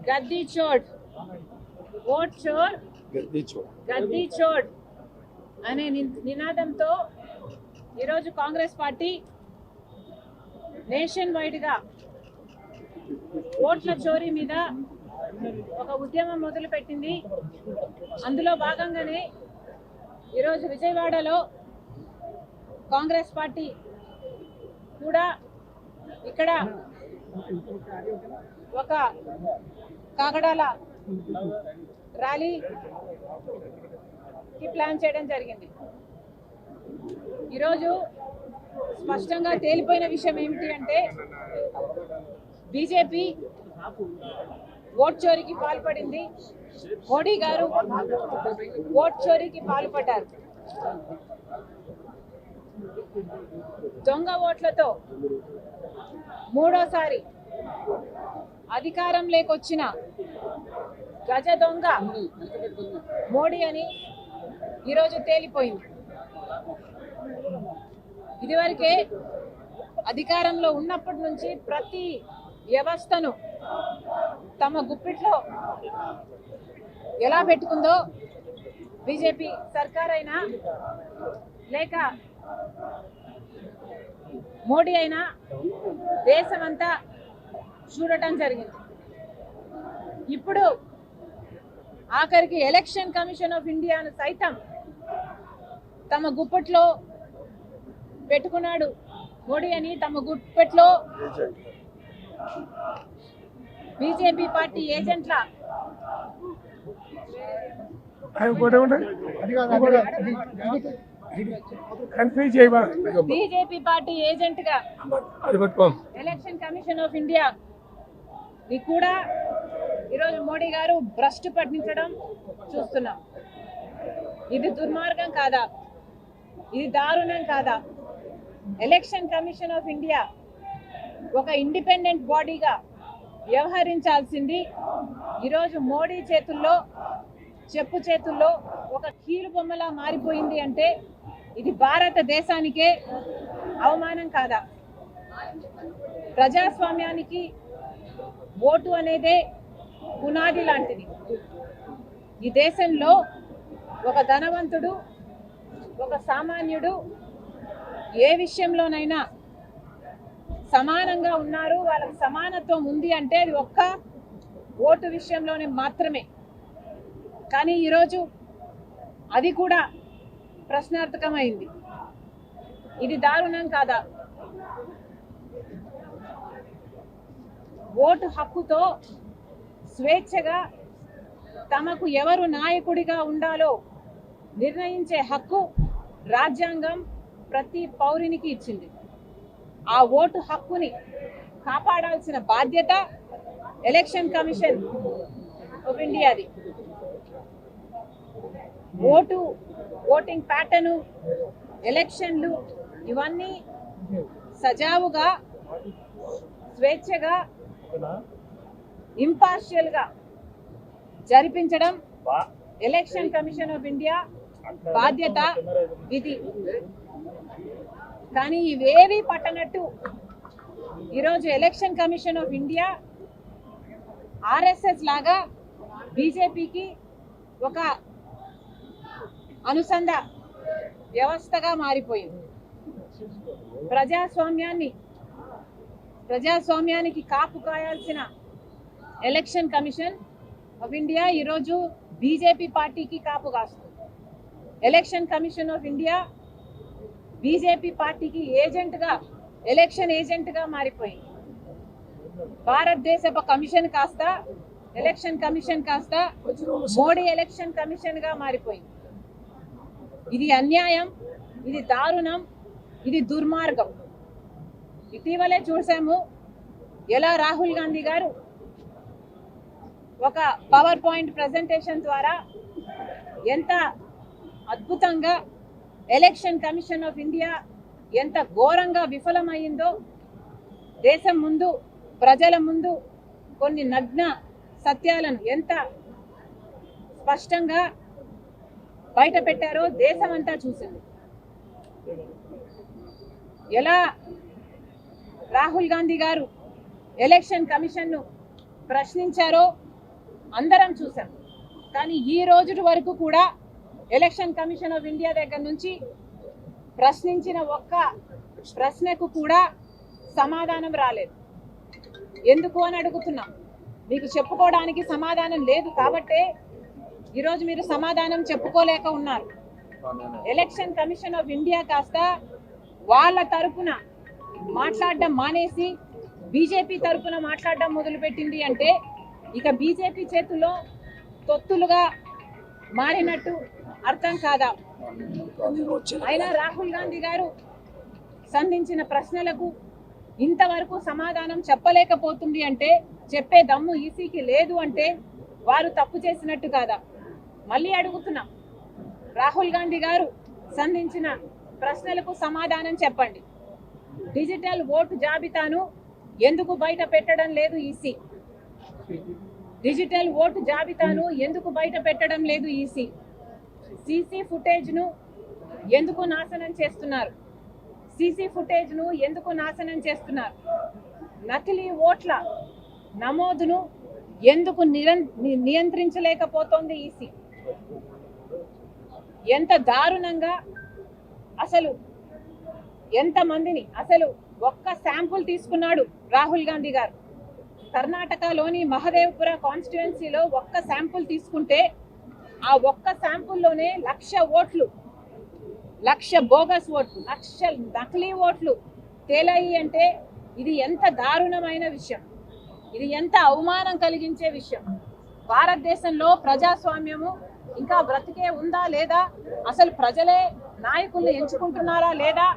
గద్దీ చోడ్, vote చోర్ గద్దీ చోడ్ అనే నినాదంతో ఈరోజు కాంగ్రెస్ పార్టీ నేషన్ వైడ్గా ఓట్ల చోరీ మీద ఒక ఉద్యమం మొదలుపెట్టింది. అందులో భాగంగానే ఈరోజు విజయవాడలో కాంగ్రెస్ పార్టీ కూడా ఇక్కడ ఒక కాగడాల ర్యాలీకి ప్లాన్ చేయడం జరిగింది. ఈరోజు స్పష్టంగా తేలిపోయిన విషయం ఏమిటి అంటే బీజేపీ ఓట్ చోరీకి పాల్పడింది. మోడీ గారు ఓట్ చోరీకి పాల్పడ్డారు. దొంగ ఓట్లతో మూడోసారి అధికారం లేకొచ్చిన గజ దొంగ మోడీ అని ఈరోజు తేలిపోయింది. ఇదివరకే అధికారంలో ఉన్నప్పటి నుంచి ప్రతి వ్యవస్థను తమ గుప్పిట్లో ఎలా పెట్టుకుందో బీజేపీ సర్కార్ అయినా లేక మోడీ అయినా దేశమంతా చూడటం జరిగింది. ఇప్పుడు ఆఖరికి ఎలక్షన్ కమిషన్ ఆఫ్ ఇండియాను సైతం తమ గుప్పెట్లో పెట్టుకున్నాడు మోడీ అని. తమ గుప్పెట్లో బీజేపీ పార్టీ ఏజెంట్ల బీజేపీ పార్టీ ఏజెంట్ గా ఎలక్షన్ కమిషన్ ఆఫ్ ఇండియా కూడా ఈరోజు మోడీ గారు భ్రష్టు పట్టించడం చూస్తున్నాం. ఇది దుర్మార్గం కాదా? ఇది దారుణం కాదా? ఎలక్షన్ కమిషన్ ఆఫ్ ఇండియా ఒక ఇండిపెండెంట్ బాడీగా వ్యవహరించాల్సింది ఈరోజు మోడీ చేతుల్లో, చెప్పు చేతుల్లో ఒక కీలు బొమ్మలా మారిపోయింది అంటే ఇది భారతదేశానికే అవమానం కాదా? ప్రజాస్వామ్యానికి ఓటు అనేదే పునాది లాంటిది. ఈ దేశంలో ఒక ధనవంతుడు, ఒక సామాన్యుడు ఏ విషయంలోనైనా సమానంగా ఉన్నారు, వాళ్ళకి సమానత్వం ఉంది అంటే అది ఒక్క ఓటు విషయంలోనే మాత్రమే. కానీ ఈరోజు అది కూడా ప్రశ్నార్థకమైంది. ఇది దారుణం కాదా? ఓటు హక్కుతో స్వేచ్ఛగా తమకు ఎవరు నాయకుడిగా ఉండాలో నిర్ణయించే హక్కు రాజ్యాంగం ప్రతి పౌరునికి ఇచ్చింది. ఆ ఓటు హక్కుని కాపాడాల్సిన బాధ్యత ఎలక్షన్ కమిషన్ ఆఫ్ ఇండియాది. ఓటింగ్ ప్యాటర్ను, ఎలక్షన్లు ఇవన్నీ సజావుగా, స్వేచ్ఛగా, ఇంపార్షియల్గా జరిపించడం ఎలక్షన్ కమిషన్ ఆఫ్ ఇండియా బాధ్యత, విధి. కానీ ఇవేవి పట్టనట్టు ఈరోజు election commission of India RSS లాగా బీజేపీకి ఒక అనుసంధ వ్యవస్థగా మారిపోయింది. ప్రజాస్వామ్యానికి కాపు కాయాల్సిన ఎలక్షన్ కమిషన్ ఆఫ్ ఇండియా ఈరోజు బీజేపీ పార్టీకి కాపు కాస్తుంది. Election commission of India BJP పార్టీకి ఏజెంట్గా, ఎలక్షన్ ఏజెంట్గా మారిపోయింది. భారతదేశపు కమిషన్ కాస్త, ఎలక్షన్ కమిషన్ కాస్త మోడీ ఎలక్షన్ కమిషన్గా మారిపోయింది. ఇది అన్యాయం, ఇది దారుణం, ఇది దుర్మార్గం. ఇటీవలే చూసాము ఎలా రాహుల్ గాంధీ గారు ఒక పవర్ పాయింట్ ప్రెజెంటేషన్ ద్వారా ఎంత అద్భుతంగా ఎలక్షన్ కమిషన్ ఆఫ్ ఇండియా ఎంత ఘోరంగా విఫలమైందో దేశం ముందు, ప్రజల ముందు కొన్ని నగ్న సత్యాలను ఎంత స్పష్టంగా బయట పెట్టారో దేశమంతా చూసింది. ఎలా రాహుల్ గాంధీ గారు ఎలక్షన్ కమిషన్ను ప్రశ్నించారో అందరం చూసాం. కానీ ఈ రోజు వరకు కూడా ఎలక్షన్ కమిషన్ ఆఫ్ ఇండియా దగ్గర నుంచి ప్రశ్నించిన ఒక్క ప్రశ్నకు కూడా సమాధానం రాలేదు. ఎందుకు అని అడుగుతున్నాం. మీకు చెప్పుకోవడానికి సమాధానం లేదు కాబట్టే ఈరోజు మీరు సమాధానం చెప్పుకోలేక ఉన్నారు. ఎలక్షన్ కమిషన్ ఆఫ్ ఇండియా కాస్త వాళ్ళ తరపున మాట్లాడడం మానేసి బీజేపీ తరపున మాట్లాడడం మొదలుపెట్టింది అంటే ఇక బీజేపీ చేతుల్లో తొత్తులుగా మారినట్టు అర్థం కాదా? అయినా రాహుల్ గాంధీ గారు సంధించిన ప్రశ్నలకు ఇంతవరకు సమాధానం చెప్పలేకపోతుంది అంటే, చెప్పే దమ్ము ఈసీకి లేదు అంటే వారు తప్పు చేసినట్టు కాదా? మళ్ళీ అడుగుతున్నాం, రాహుల్ గాంధీ గారు సంధించిన ప్రశ్నలకు సమాధానం చెప్పండి. డిజిటల్ ఓటు జాబితాను ఎందుకు బయట పెట్టడం లేదు ఈసీ? డిజిటల్ ఓటు జాబితాను ఎందుకు బయట పెట్టడం లేదు ఈసీ? సీసీ ఫుటేజ్ను ఎందుకు నాశనం చేస్తున్నారు? సీసీ ఫుటేజ్ను ఎందుకు నాశనం చేస్తున్నారు? నకిలీ ఓట్ల నమోదును ఎందుకు నియంత్రించలేకపోతోంది ఈసీ? ఎంత దారుణంగా, అసలు ఎంతమందిని, అసలు ఒక్క శాంపుల్ తీసుకున్నాడు రాహుల్ గాంధీ గారు. కర్ణాటకలోని మహదేవ్పుర కాన్స్టిట్యుయెన్సీలో ఒక్క శాంపుల్ తీసుకుంటే ఆ ఒక్క శాంపుల్లోనే 1,00,000 ఓట్లు, 1,00,000 బోగస్ ఓట్లు, 1,00,000 నకిలీ ఓట్లు తేలాయి అంటే ఇది ఎంత దారుణమైన విషయం, ఇది ఎంత అవమానం కలిగించే విషయం. భారతదేశంలో ప్రజాస్వామ్యము ఇంకా బ్రతికే ఉందా లేదా, అసలు ప్రజలే నాయకుల్ని ఎంచుకుంటున్నారా లేదా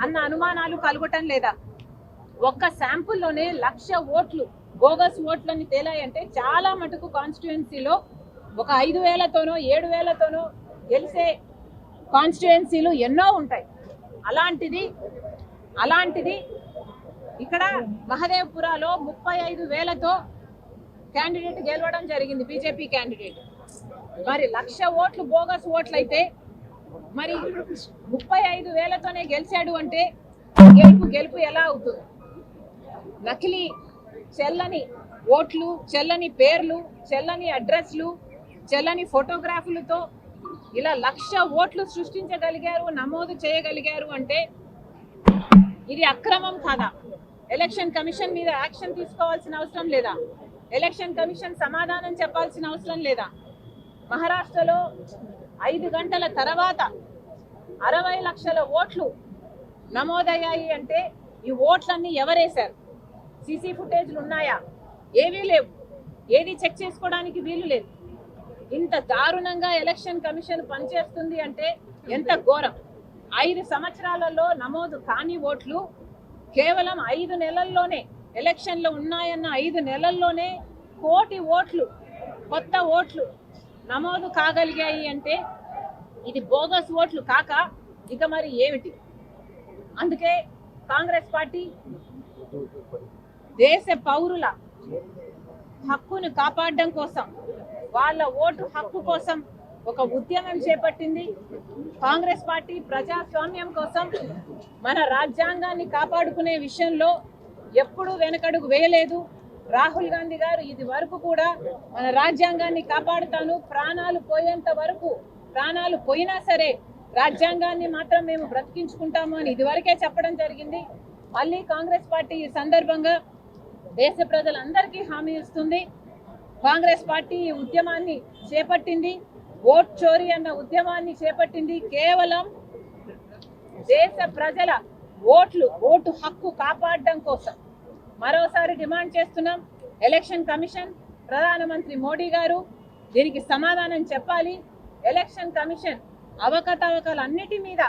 అన్న అనుమానాలు కలగటం లేదా? ఒక్క శాంపుల్లోనే 1,00,000 ఓట్లు బోగస్ ఓట్లని తేలాయంటే చాలా మటుకు కాన్స్టిట్యుయెన్సీలో ఒక 5,000తోనో 7,000తోనో గెలిచే కాన్స్టిట్యుయెన్సీలు ఎన్నో ఉంటాయి. అలాంటిది ఇక్కడ మహదేవ్పురాలో 35,000తో క్యాండిడేట్ గెలవడం జరిగింది, బీజేపీ క్యాండిడేట్. మరి 1,00,000 ఓట్లు బోగస్ ఓట్లు అయితే మరి 35,000తోనే గెలిచాడు అంటే గెలుపు ఎలా అవుతుంది? నకిలీ చెల్లని ఓట్లు, చెల్లని పేర్లు, చెల్లని అడ్రస్లు, చెల్లని ఫోటోగ్రాఫ్లతో ఇలా 1,00,000 ఓట్లు సృష్టించగలిగారు, నమోదు చేయగలిగారు అంటే ఇది అక్రమం కాదా? ఎలక్షన్ కమిషన్ మీద యాక్షన్ తీసుకోవాల్సిన అవసరం లేదా? ఎలక్షన్ కమిషన్ సమాధానం చెప్పాల్సిన అవసరం లేదా? మహారాష్ట్రలో 5 గంటల తర్వాత 60 లక్షల ఓట్లు నమోదయ్యాయి అంటే ఈ ఓట్లన్నీ ఎవరేశారు? సీసీ ఫుటేజ్లు ఉన్నాయా? ఏవీ లేవు. ఏది చెక్ చేసుకోవడానికి వీలు లేదు. ఇంత దారుణంగా ఎలక్షన్ కమిషన్ పనిచేస్తుంది అంటే ఎంత ఘోరం. 5 సంవత్సరాలలో నమోదు కాని ఓట్లు కేవలం 5 నెలల్లోనే, ఎలక్షన్లు ఉన్నాయన్న 5 నెలల్లోనే 1 కోటి ఓట్లు, కొత్త ఓట్లు నమోదు కాగలిగాయి అంటే ఇది బోగస్ ఓట్లు కాక ఇక మరి ఏమిటి? అందుకే కాంగ్రెస్ పార్టీ దేశ పౌరుల హక్కును కాపాడడం కోసం, వాళ్ళ ఓటు హక్కు కోసం ఒక ఉద్యమం చేపట్టింది. కాంగ్రెస్ పార్టీ ప్రజాస్వామ్యం కోసం, మన రాజ్యాంగాన్ని కాపాడుకునే విషయంలో ఎప్పుడూ వెనకడుగు వేయలేదు. రాహుల్ గాంధీ గారు ఇది వరకు కూడా మన రాజ్యాంగాన్ని కాపాడుతాను, ప్రాణాలు పోయేంత వరకు, ప్రాణాలు పోయినా సరే రాజ్యాంగాన్ని మాత్రం మేము బ్రతికించుకుంటాము అని ఇదివరకే చెప్పడం జరిగింది. మళ్ళీ కాంగ్రెస్ పార్టీ ఈ సందర్భంగా దేశ ప్రజలందరికీ హామీ ఇస్తుంది. కాంగ్రెస్ పార్టీ ఈ ఉద్యమాన్ని చేపట్టింది, ఓట్ చోరీ అన్న ఉద్యమాన్ని చేపట్టింది కేవలం దేశ ప్రజల ఓటు హక్కు కాపాడడం కోసం. మరోసారి డిమాండ్ చేస్తున్నాం, ఎలక్షన్ కమిషన్, ప్రధానమంత్రి మోడీ గారు దీనికి సమాధానం చెప్పాలి. ఎలక్షన్ కమిషన్ అవకతవకలన్నిటి మీద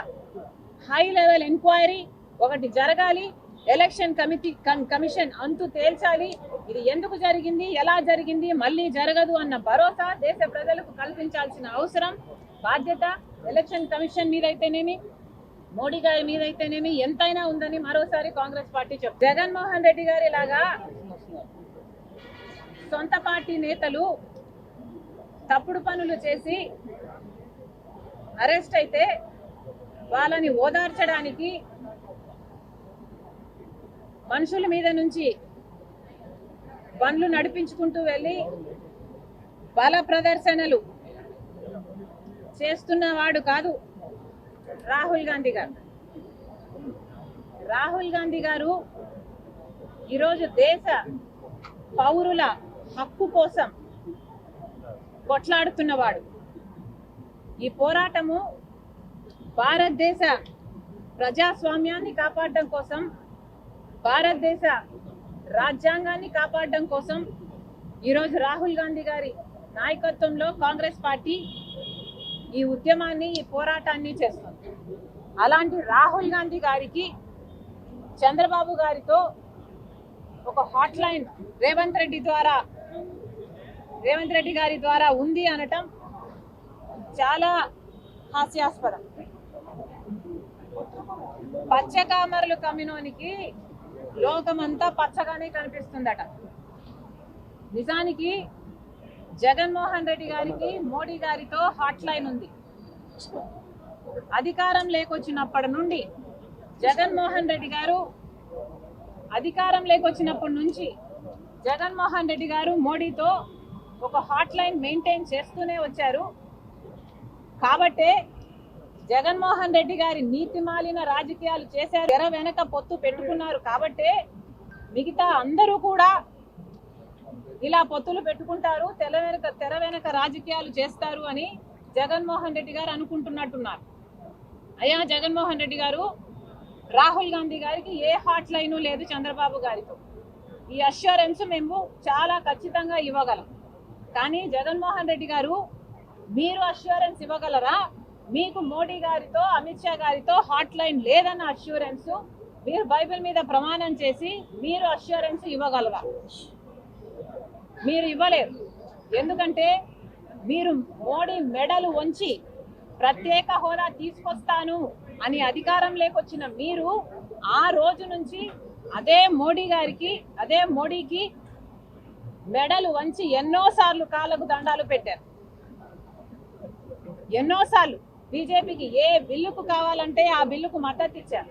హై లెవెల్ ఎంక్వైరీ ఒకటి జరగాలి. ఎలక్షన్ కమిషన్ అంతు తేల్చాలి. ఇది ఎందుకు జరిగింది, ఎలా జరిగింది, మళ్ళీ జరగదు అన్న భరోసా దేశ ప్రజలకు కల్పించాల్సిన అవసరం, బాధ్యత ఎలక్షన్ కమిషన్ మీద అయితేనేమి, మోడీ గారి మీద అయితేనేమి ఎంతైనా ఉందని మరోసారి కాంగ్రెస్ పార్టీ చెప్తుంది. జగన్మోహన్ రెడ్డి గారి లాగా సొంత పార్టీ నేతలు తప్పుడు పనులు చేసి అరెస్ట్ అయితే వాళ్ళని ఓదార్చడానికి మనుషుల మీద నుంచి బండ్లు నడిపించుకుంటూ వెళ్ళి బల ప్రదర్శనలు చేస్తున్నవాడు కాదు రాహుల్ గాంధీ గారు. రాహుల్ గాంధీ గారు ఈరోజు దేశ పౌరుల హక్కు కోసం కొట్లాడుతున్నవాడు. ఈ పోరాటము భారతదేశ ప్రజాస్వామ్యాన్ని కాపాడడం కోసం, భారతదేశ రాజ్యాంగాన్ని కాపాడడం కోసం ఈరోజు రాహుల్ గాంధీ గారి నాయకత్వంలో కాంగ్రెస్ పార్టీ ఈ ఉద్యమాన్ని, ఈ పోరాటాన్ని చేస్తుంది. అలాంటి రాహుల్ గాంధీ గారికి చంద్రబాబు గారితో ఒక హాట్ లైన్ రేవంత్ రెడ్డి గారి ద్వారా ఉంది అనటం చాలా హాస్యాస్పదం. పచ్చకామర్లు కమ్మినోనికి లోకమంతా పచ్చగానే కనిపిస్తుందట. నిజానికి జగన్మోహన్ రెడ్డి గారికి మోడీ గారితో హాట్ లైన్ ఉంది. అధికారం లేకొచ్చినప్పటి నుండి జగన్మోహన్ రెడ్డి గారు మోడీతో ఒక హాట్ లైన్ మెయింటైన్ చేస్తూనే వచ్చారు. కాబట్టే జగన్మోహన్ రెడ్డి గారి నీతిమాలిన రాజకీయాలు చేశారు, తెర వెనక పొత్తు పెట్టుకున్నారు. కాబట్టే మిగతా అందరూ కూడా ఇలా పొత్తులు పెట్టుకుంటారు, తెర వెనక రాజకీయాలు చేస్తారు అని జగన్మోహన్ రెడ్డి గారు అనుకుంటున్నట్టున్నారు. అయ్యా జగన్మోహన్ రెడ్డి గారు, రాహుల్ గాంధీ గారికి ఏ హాట్ లైను లేదు చంద్రబాబు గారితో. ఈ అష్యూరెన్స్ మేము చాలా ఖచ్చితంగా ఇవ్వగలం. కానీ జగన్మోహన్ రెడ్డి గారు, మీరు అష్యూరెన్స్ ఇవ్వగలరా? మీకు మోడీ గారితో, అమిత్ షా గారితో హాట్ లైన్ లేదన్న అష్యూరెన్స్ మీరు బైబిల్ మీద ప్రమాణం చేసి మీరు అష్యూరెన్స్ ఇవ్వగలరా? మీరు ఇవ్వలేరు. ఎందుకంటే మీరు మోడీ మెడలు వంచి ప్రత్యేక హోదా తీసుకొస్తాను అని అధికారం లేకొచ్చిన మీరు ఆ రోజు నుంచి అదే మోడీకి మెడలు వంచి ఎన్నోసార్లు కాళ్ళకు దండాలు పెట్టారు. ఎన్నోసార్లు బీజేపీకి ఏ బిల్లుకు కావాలంటే ఆ బిల్లుకు మద్దతు ఇచ్చారు.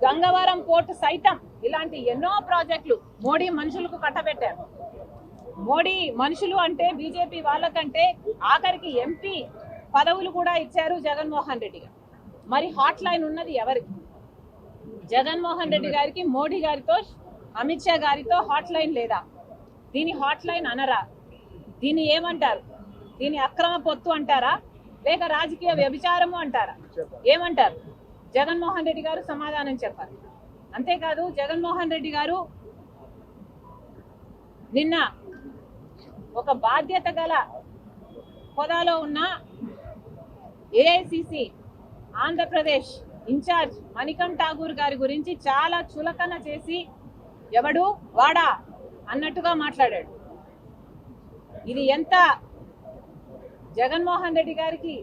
గంగవరం పోర్టు సైతం ఇలాంటి ఎన్నో ప్రాజెక్టులు మోడీ మనుషులకు కట్టబెట్టారు. మోడీ మనుషులు అంటే బీజేపీ వాళ్ళకంటే ఆఖరికి ఎంపీ పదవులు కూడా ఇచ్చారు జగన్మోహన్ రెడ్డి గారు. మరి హాట్ లైన్ ఉన్నది ఎవరికి? జగన్మోహన్ రెడ్డి గారికి మోడీ గారితో, అమిత్ షా గారితో హాట్ లైన్ లేదా? దీని హాట్ లైన్ అనరా? దీన్ని ఏమంటారు? దీని అక్రమ పొత్తు అంటారా, లేక రాజకీయ వ్యభిచారము అంటారా? ఏమంటారు? జగన్మోహన్ రెడ్డి గారు సమాధానం చెప్పారు. అంతేకాదు జగన్మోహన్ రెడ్డి గారు నిన్న ఒక బాధ్యత గల హోదాలో ఉన్న ఏఐసిసి ఆంధ్రప్రదేశ్ ఇన్ఛార్జ్ మణికం ఠాగూర్ గారి గురించి చాలా చులకన చేసి ఎవడు వాడా అన్నట్టుగా మాట్లాడాడు. ఇది ఎంత జగన్మోహన్ రెడ్డి గారికి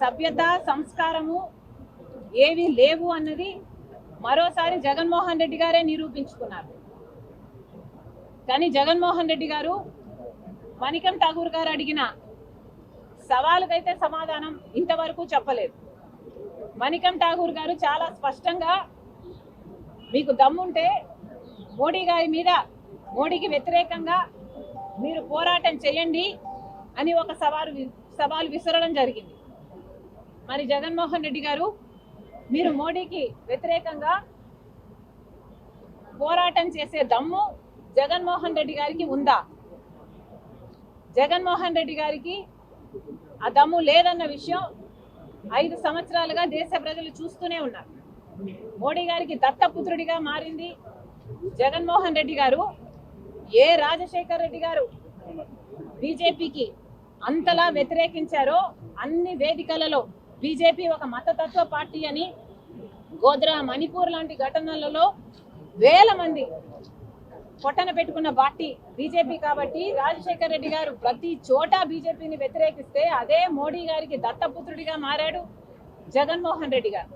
సభ్యత, సంస్కారము ఏవి లేవు అన్నది మరోసారి జగన్మోహన్ రెడ్డి గారే నిరూపించుకున్నారు. కానీ జగన్మోహన్ రెడ్డి గారు మణికం ఠాగూర్ గారు అడిగిన సవాలుకైతే సమాధానం ఇంతవరకు చెప్పలేదు. మణికం ఠాగూర్ గారు చాలా స్పష్టంగా, మీకు దమ్ముంటే మోడీ గారి మీద, మోడీకి వ్యతిరేకంగా మీరు పోరాటం చేయండి అని ఒక సవాలు విసరడం జరిగింది. మరి జగన్మోహన్ రెడ్డి గారు, మీరు మోడీకి వ్యతిరేకంగా పోరాటం చేసే దమ్ము జగన్మోహన్ రెడ్డి గారికి ఉందా? జగన్మోహన్ రెడ్డి గారికి ఆ దమ్ము లేదన్న విషయం 5 సంవత్సరాలుగా దేశ ప్రజలు చూస్తూనే ఉన్నారు. మోడీ గారికి దత్తపుత్రుడిగా మారింది జగన్మోహన్ రెడ్డి గారు. ఏ రాజశేఖర్ రెడ్డి గారు బీజేపీకి అంతలా వ్యతిరేకించారో అన్ని వేదికలలో బీజేపీ ఒక మతతత్వ పార్టీ అని, గోద్రా, మణిపూర్ లాంటి ఘటనలలో వేల మంది పొట్టన పెట్టుకున్న పార్టీ బీజేపీ. కాబట్టి రాజశేఖర్ రెడ్డి గారు ప్రతి చోట బీజేపీని వ్యతిరేకిస్తే అదే మోడీ గారికి దత్తపుత్రుడిగా మారాడు జగన్మోహన్ రెడ్డి గారు.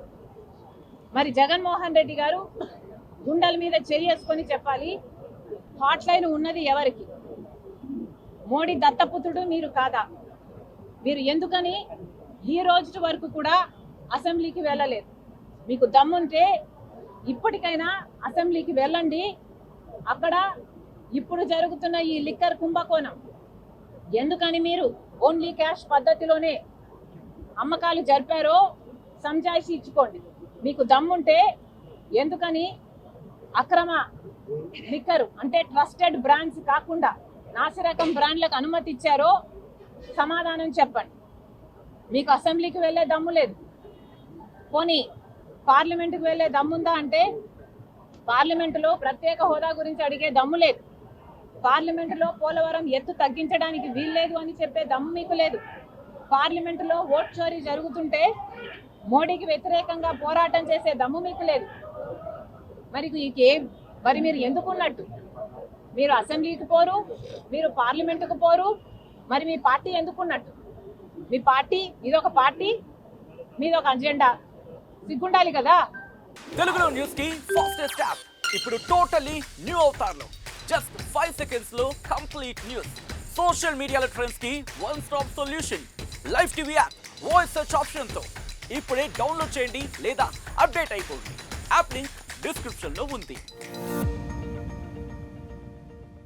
మరి జగన్మోహన్ రెడ్డి గారు గుండెల మీద చేసుకొని చెప్పాలి, హాట్ లైన్ ఉన్నది ఎవరికి? మోడీ దత్తపుత్రుడు మీరు కాదా? మీరు ఎందుకని ఈ రోజు వరకు కూడా అసెంబ్లీకి వెళ్ళలేదు? మీకు దమ్ముంటే ఇప్పటికైనా అసెంబ్లీకి వెళ్ళండి. అక్కడ ఇప్పుడు జరుగుతున్న ఈ లిక్కర్ కుంభకోణం, ఎందుకని మీరు ఓన్లీ క్యాష్ పద్ధతిలోనే అమ్మకాలు జరిపారో సంజాయిషి ఇచ్చుకోండి. మీకు దమ్ముంటే ఎందుకని అక్రమ లిక్కరు అంటే ట్రస్టెడ్ బ్రాండ్స్ కాకుండా నాసిరకం బ్రాండ్లకు అనుమతి ఇచ్చారో సమాధానం చెప్పండి. మీకు అసెంబ్లీకి వెళ్ళే దమ్ము లేదు, పోనీ పార్లమెంటుకు వెళ్ళే దమ్ముందా అంటే పార్లమెంటులో ప్రత్యేక హోదా గురించి అడిగే దమ్ము లేదు, పార్లమెంటులో పోలవరం ఎత్తు తగ్గించడానికి వీల్లేదు అని చెప్పే దమ్ము మీకు లేదు, పార్లమెంటులో ఓట్ చోరీ జరుగుతుంటే మోడీకి వ్యతిరేకంగా పోరాటం చేసే దమ్ము మీకు లేదు. మరి మీరు ఎందుకున్నట్టు? మీరు అసెంబ్లీకి పోరు, మీరు పార్లమెంటుకు పోరు, మరి మీ పార్టీ ఎందుకున్నట్టు? మీ పార్టీ ఇదొక పార్టీ, మీదొక అజెండా, సిగ్గుండాలి కదా. తెలుగులో న్యూస్ కి ఫాస్టెస్ట్ యాప్ ఇప్పుడు టోటలీ న్యూ అవతార్లో జస్ట్ 5 seconds లో కంప్లీట్ న్యూస్, సోషల్ మీడియాలో ట్రెండ్స్ కి one stop solution, live TV app, voice search option తో ఇప్పుడే డౌన్లోడ్ చేయండి లేదా అప్డేట్ అయిపోండి. యాప్ లింక్ డిస్క్రిప్షన్ లో ఉంది.